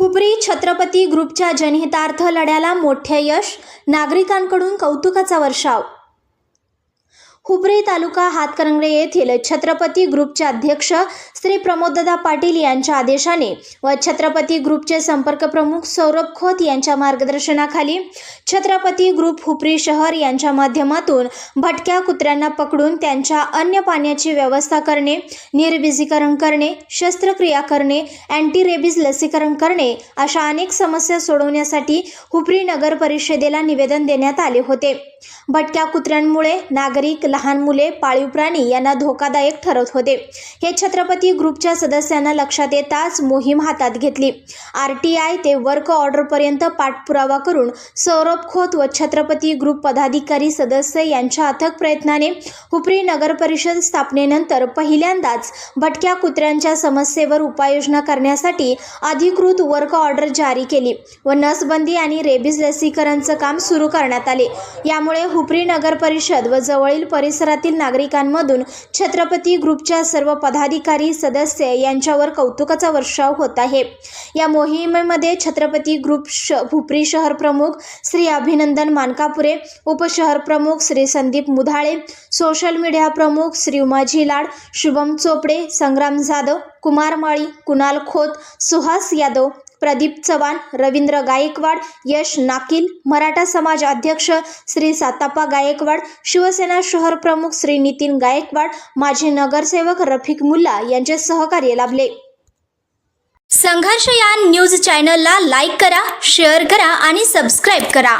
हुपरी छत्रपती ग्रुपच्या जनहितार्थ लढ्याला मोठे यश, नागरिकांकडून कौतुकाचा वर्षाव। हुपरी तालुका हातकणंगले येथील छत्रपती ग्रुपचे अध्यक्ष श्री प्रमोददादा पाटील यांच्या आदेशाने व छत्रपती ग्रुपचे संपर्क प्रमुख सौरभ खोत यांच्या मार्गदर्शनाखाली छत्रपती ग्रुप हुपरी शहर यांच्या माध्यमातून भटक्या कुत्र्यांना पकडून त्यांच्या अन्न पाण्याची व्यवस्था करणे, निर्विजीकरण करणे, शस्त्रक्रिया करणे, अँटी रेबीज लसीकरण करणे अशा अनेक समस्या सोडवण्यासाठी हुपरी नगर परिषदेला निवेदन देण्यात आले होते। भटक्या कुत्र्यांमुळे नागरिक, लहान मुले, पाळीव प्राणी यांना धोकादायक ठरत होते। हे छत्रपती ग्रुपच्या सदस्यांना लक्षात येताच मोहीम हातात घेतली। RTI ते वर्क ऑर्डर पर्यंत पाठपुरावा करून सौरभ खोत व छत्रपती ग्रुप पदाधिकारी सदस्य यांच्या अथक प्रयत्नाने हुपरी नगर परिषद स्थापनेनंतर पहिल्यांदाच भटक्या कुत्र्यांच्या समस्येवर उपाययोजना करण्यासाठी अधिकृत वर्क ऑर्डर जारी केली व नसबंदी आणि रेबीज लसीकरणचं काम सुरू करण्यात आले। यामुळे हुपरी नगर परिषद व जवळील परिसरातील नागरिकांमधून छत्रपती ग्रुपच्या सर्व पदाधिकारी सदस्य यांच्यावर कौतुकाचा वर्षाव होत आहे। या मोहिमेमध्ये छत्रपती ग्रुप हुपरी शहर प्रमुख श्री अभिनंदन मानकापुरे, उपशहर प्रमुख श्री संदीप मुधाळे, सोशल मीडिया प्रमुख श्री उमाजी लाड, शुभम चोपडे, संग्राम जाधव, कुमार माळी, कुणाल खोत, सुहास यादव, प्रदीप चव्हाण, रवींद्र गायकवाड, यश नाकील, मराठा समाज अध्यक्ष श्री सातापा गायकवाड, शिवसेना शहर प्रमुख श्री नितीन गायकवाड, माजी नगरसेवक रफिक मुल्ला यांचे सहकार्य लाभले। संघर्षयान न्यूज चॅनलला लाईक करा, शेअर करा आणि सबस्क्राईब करा।